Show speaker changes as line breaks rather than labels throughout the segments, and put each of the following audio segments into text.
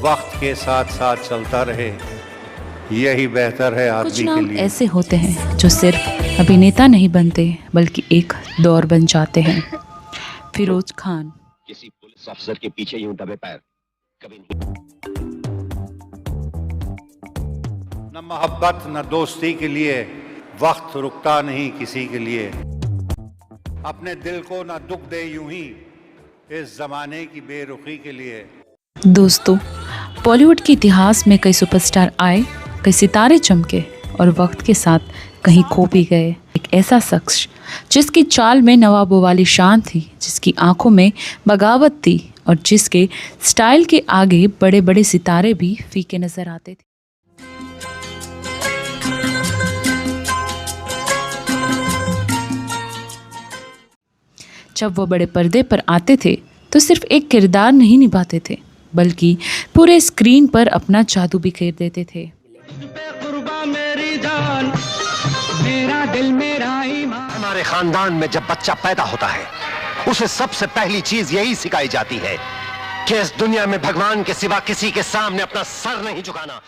वक्त के साथ साथ चलता रहे, यही बेहतर है
कुछ
आदमी के
नाम
लिए।
ऐसे होते हैं जो सिर्फ अभिनेता नहीं बनते बल्कि एक दौर बन जाते हैं। फिरोज खान।
किसी पुलिस अफसर के पीछे यूं दबे पैर कभी नहीं।
न मोहब्बत न दोस्ती के लिए वक्त रुकता नहीं किसी के लिए। अपने दिल को न दुख दे यूं ही इस जमाने की बेरुखी के लिए।
दोस्तों, बॉलीवुड के इतिहास में कई सुपरस्टार आए, कई सितारे चमके और वक्त के साथ कहीं खो भी गए। एक ऐसा शख्स जिसकी चाल में नवाबों वाली शान थी, जिसकी आंखों में बगावत थी और जिसके स्टाइल के आगे बड़े बड़े सितारे भी फीके नजर आते थे। जब वो बड़े पर्दे पर आते थे तो सिर्फ एक किरदार नहीं निभाते थे बल्कि पूरे स्क्रीन पर अपना जादू बिखेर देते थे।
हमारे खानदान में जब बच्चा पैदा होता है उसे सबसे पहली चीज यही सिखाई जाती है कि इस दुनिया में भगवान के सिवा किसी के सामने अपना सर नहीं झुकाना।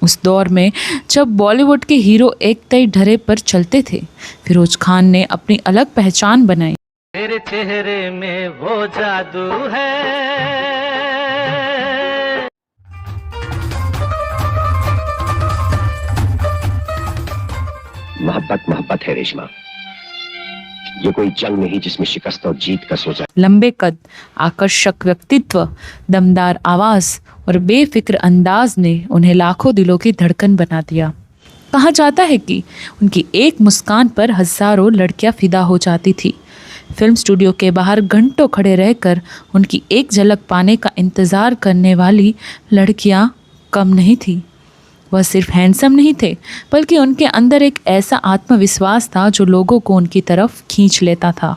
उस दौर में जब बॉलीवुड के हीरो एक तय ढरे पर चलते थे, फिरोज खान ने अपनी अलग पहचान बनाई।
तेरे चेहरे में वो जादू है।
मोहब्बत मोहब्बत है रेशमा, ये कोई जंग नहीं जिसमें शिकस्त और जीत का सोचा।
लंबे कद, आकर्षक व्यक्तित्व, दमदार आवाज और बेफिक्र अंदाज ने उन्हें लाखों दिलों की धड़कन बना दिया। कहा जाता है कि उनकी एक मुस्कान पर हजारों लड़कियां फिदा हो जाती थी। फिल्म स्टूडियो के बाहर घंटों खड़े रहकर उनकी एक झलक पाने का इंतज़ार करने वाली लड़कियां कम नहीं थी। वह सिर्फ हैंडसम नहीं थे बल्कि उनके अंदर एक ऐसा आत्मविश्वास था जो लोगों को उनकी तरफ खींच लेता था।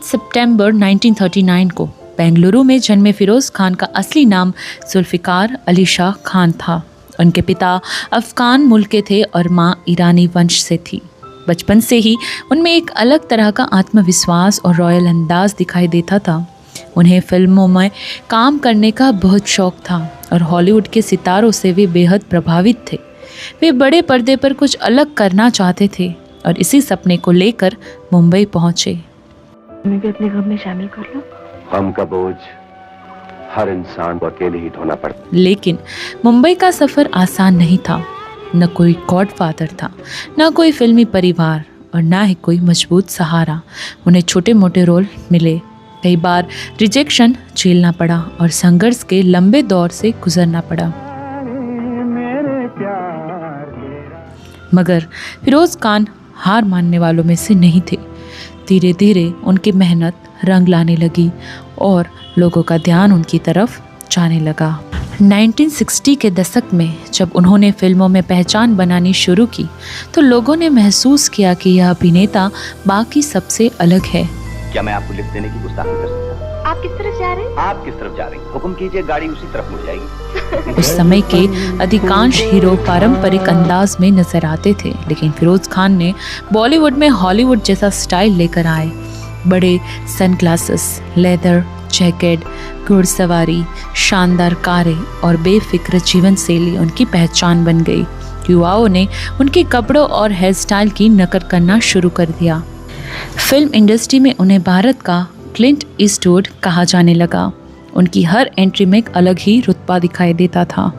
सितंबर 1939 को बेंगलुरु में जन्मे फिरोज खान का असली नाम जुल्फिकार अली शाह खान था। उनके पिता अफगान मूल के थे और माँ ईरानी वंश से थी। बचपन से ही उनमें एक अलग तरह का आत्मविश्वास और रॉयल अंदाज दिखाई देता था। उन्हें फिल्मों में काम करने का बहुत शौक था और हॉलीवुड के सितारों से वे बेहद प्रभावित थे। वे बड़े पर्दे पर कुछ अलग करना चाहते थे और इसी सपने को लेकर मुंबई पहुंचे।
मैं भी अपने गम में शामिल कर लूं?
गम का बोझ हर इंसान को अकेले ही ढोना पड़ता।
लेकिन मुंबई का सफ़र आसान नहीं था। न कोई गॉडफादर था, न कोई फिल्मी परिवार और न ही कोई मजबूत सहारा। उन्हें छोटे मोटे रोल मिले, कई बार रिजेक्शन झेलना पड़ा और संघर्ष के लंबे दौर से गुजरना पड़ा। मगर फिरोज खान हार मानने वालों में से नहीं थे। धीरे धीरे उनकी मेहनत रंग लाने लगी और लोगों का ध्यान उनकी तरफ जाने लगा। 1960 के दशक में जब उन्होंने फिल्मों में पहचान बनानी शुरू की तो लोगों ने महसूस किया कि यह अभिनेता बाकी सबसे अलग है।
क्या मैं आपको लिफ्ट देने की गुस्ताखी कर सकता हूं?
आप किस तरफ जा रहे हैं?
आप किस तरफ जा रही हैं? हुक्म कीजिए, गाड़ी उसी तरफ मुड़ जाएगी।
उस समय के अधिकांश हीरो पारंपरिक अंदाज में नजर आते थे, लेकिन फिरोज खान ने बॉलीवुड में हॉलीवुड जैसा स्टाइल लेकर आए। बड़े सनग्लासेस, लेदर जैकेट, घुड़सवारी, शानदार कारें और बेफिक्र जीवन शैली उनकी पहचान बन गई। युवाओं ने उनके कपड़ों और हेयर स्टाइल की नकल करना शुरू कर दिया। फिल्म इंडस्ट्री में उन्हें भारत का क्लिंट ईस्टवुड कहा जाने लगा। उनकी हर एंट्री में एक अलग ही रुतबा दिखाई देता था।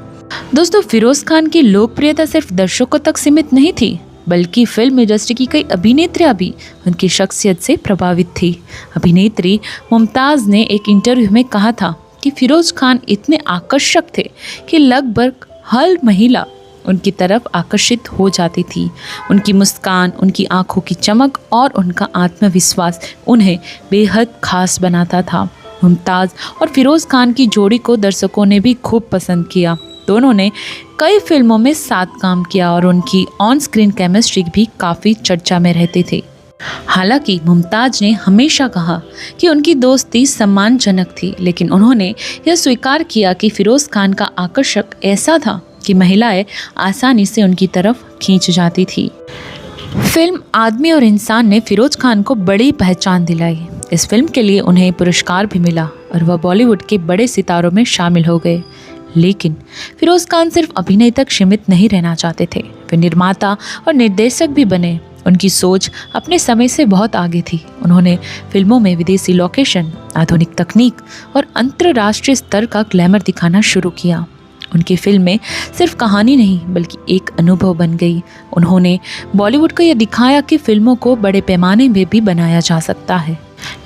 दोस्तों, फिरोज खान की लोकप्रियता सिर्फ दर्शकों तक सीमित नहीं थी बल्कि फिल्म इंडस्ट्री की कई अभिनेत्रियां भी उनकी शख्सियत से प्रभावित थी। अभिनेत्री मुमताज़ ने एक इंटरव्यू में कहा था कि फिरोज खान इतने आकर्षक थे कि लगभग हर महिला उनकी तरफ आकर्षित हो जाती थी। उनकी मुस्कान, उनकी आंखों की चमक और उनका आत्मविश्वास उन्हें बेहद खास बनाता था। मुमताज़ और फिरोज खान की जोड़ी को दर्शकों ने भी खूब पसंद किया। दोनों ने कई फिल्मों में साथ काम किया और उनकी ऑन स्क्रीन केमिस्ट्री भी काफ़ी चर्चा में रहते थे। हालांकि मुमताज़ ने हमेशा कहा कि उनकी दोस्ती सम्मानजनक थी, लेकिन उन्होंने यह स्वीकार किया कि फिरोज खान का आकर्षक ऐसा था कि महिलाएं आसानी से उनकी तरफ खींच जाती थी। फिल्म आदमी और इंसान ने फिरोज खान को बड़ी पहचान दिलाई। इस फिल्म के लिए उन्हें पुरस्कार भी मिला और वह बॉलीवुड के बड़े सितारों में शामिल हो गए। लेकिन फिरोज खान सिर्फ अभिनय तक सीमित नहीं रहना चाहते थे, वे निर्माता और निर्देशक भी बने। उनकी सोच अपने समय से बहुत आगे थी। उन्होंने फिल्मों में विदेशी लोकेशन, आधुनिक तकनीक और अंतर्राष्ट्रीय स्तर का ग्लैमर दिखाना शुरू किया। उनकी फिल्में सिर्फ कहानी नहीं बल्कि एक अनुभव बन गई। उन्होंने बॉलीवुड को यह दिखाया कि फिल्मों को बड़े पैमाने में भी बनाया जा सकता है।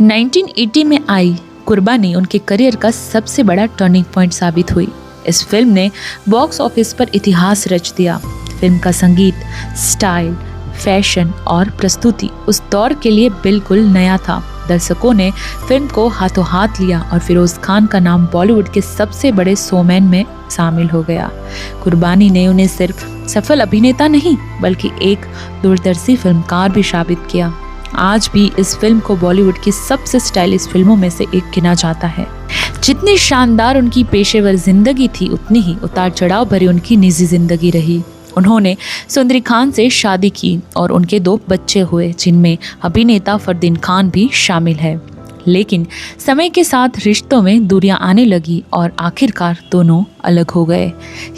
1980 में आई कुर्बानी उनके करियर का सबसे बड़ा टर्निंग पॉइंट साबित हुई। इस फिल्म ने बॉक्स ऑफिस पर इतिहास रच दिया। फिल्म का संगीत, स्टाइल, फैशन और प्रस्तुति उस दौर के लिए बिल्कुल नया था। दर्शकों ने फिल्म को हाथों हाथ लिया और फिरोज खान का नाम बॉलीवुड के सबसे बड़े शोमैन में शामिल हो गया। कुर्बानी ने उन्हें सिर्फ सफल अभिनेता नहीं बल्कि एक दूरदर्शी फिल्मकार भी साबित किया। आज भी इस फिल्म को बॉलीवुड की सबसे स्टाइलिश फिल्मों में से एक गिना जाता है। जितनी शानदार उनकी पेशेवर जिंदगी थी, उतनी ही उतार चढ़ाव भरी उनकी निजी जिंदगी रही। उन्होंने सुंदरी खान से शादी की और उनके 2 बच्चे हुए, जिनमें अभिनेता फरदीन खान भी शामिल है। लेकिन समय के साथ रिश्तों में दूरियां आने लगी और आखिरकार दोनों अलग हो गए।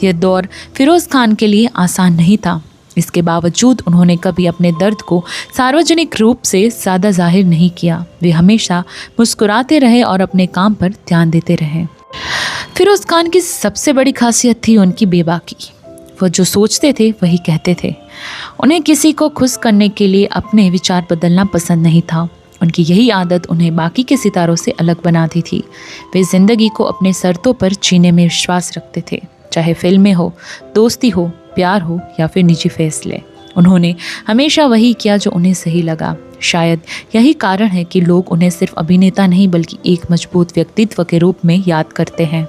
यह दौर फिरोज खान के लिए आसान नहीं था। इसके बावजूद उन्होंने कभी अपने दर्द को सार्वजनिक रूप से ज़्यादा जाहिर नहीं किया। वे हमेशा मुस्कुराते रहे और अपने काम पर ध्यान देते रहे। फिरोज खान की सबसे बड़ी खासियत थी उनकी बेबाकी। वो जो सोचते थे वही कहते थे। उन्हें किसी को खुश करने के लिए अपने विचार बदलना पसंद नहीं था। उनकी यही आदत उन्हें बाकी के सितारों से अलग बनाती थी। वे ज़िंदगी को अपने शर्तों पर जीने में विश्वास रखते थे, चाहे फिल्में हो, दोस्ती हो, प्यार हो या फिर निजी फैसले। उन्होंने हमेशा वही किया जो उन्हें सही लगा। शायद यही कारण है कि लोग उन्हें सिर्फ अभिनेता नहीं बल्कि एक मजबूत व्यक्तित्व के रूप में याद करते हैं।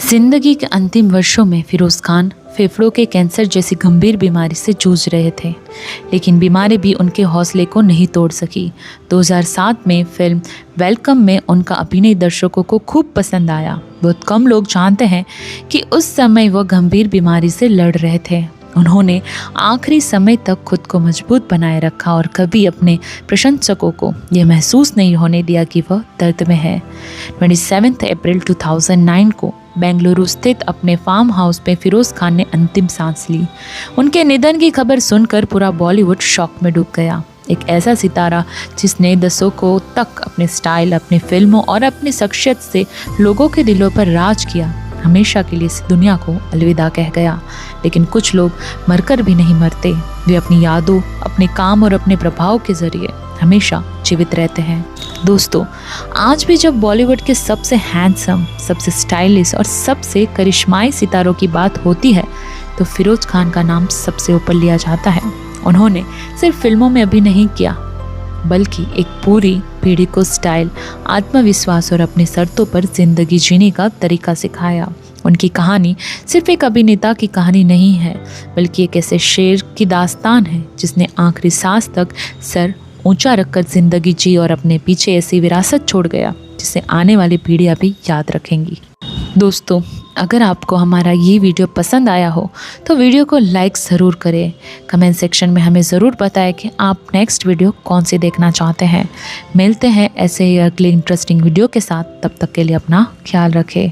जिंदगी के अंतिम वर्षों में फिरोज खान फेफड़ों के कैंसर जैसी गंभीर बीमारी से जूझ रहे थे, लेकिन बीमारी भी उनके हौसले को नहीं तोड़ सकी। 2007 में फिल्म वेलकम में उनका अभिनय दर्शकों को खूब पसंद आया। बहुत कम लोग जानते हैं कि उस समय वह गंभीर बीमारी से लड़ रहे थे। उन्होंने आखिरी समय तक खुद को मजबूत बनाए रखा और कभी अपने प्रशंसकों को यह महसूस नहीं होने दिया कि वह दर्द में है। 27 अप्रैल 2009 को बेंगलुरु स्थित अपने फार्म हाउस में फिरोज खान ने अंतिम सांस ली। उनके निधन की खबर सुनकर पूरा बॉलीवुड शॉक में डूब गया। एक ऐसा सितारा जिसने दशकों तक अपने स्टाइल, अपनी फिल्मों और अपनी शख्सियत से लोगों के दिलों पर राज किया, हमेशा के लिए इस दुनिया को अलविदा कह गया। लेकिन कुछ लोग मरकर भी नहीं मरते। वे अपनी यादों, अपने काम और अपने प्रभाव के जरिए हमेशा जीवित रहते हैं। दोस्तों, आज भी जब बॉलीवुड के सबसे हैंडसम, सबसे स्टाइलिश और सबसे करिश्माई सितारों की बात होती है तो फिरोज खान का नाम सबसे ऊपर लिया जाता है। उन्होंने सिर्फ फिल्मों में अभिनय नहीं किया बल्कि एक पूरी पीढ़ी को स्टाइल, आत्मविश्वास और अपनी शर्तों पर जिंदगी जीने का तरीका सिखाया। उनकी कहानी सिर्फ एक अभिनेता की कहानी नहीं है बल्कि एक ऐसे शेर की दास्तान है जिसने आखिरी सांस तक सर ऊंचा रखकर जिंदगी जी और अपने पीछे ऐसी विरासत छोड़ गया जिसे आने वाली पीढ़ियां भी याद रखेंगी। दोस्तों, अगर आपको हमारा ये वीडियो पसंद आया हो तो वीडियो को लाइक ज़रूर करें। कमेंट सेक्शन में हमें ज़रूर बताएं कि आप नेक्स्ट वीडियो कौन सी देखना चाहते हैं। मिलते हैं ऐसे ही अगले इंटरेस्टिंग वीडियो के साथ। तब तक के लिए अपना ख्याल रखें।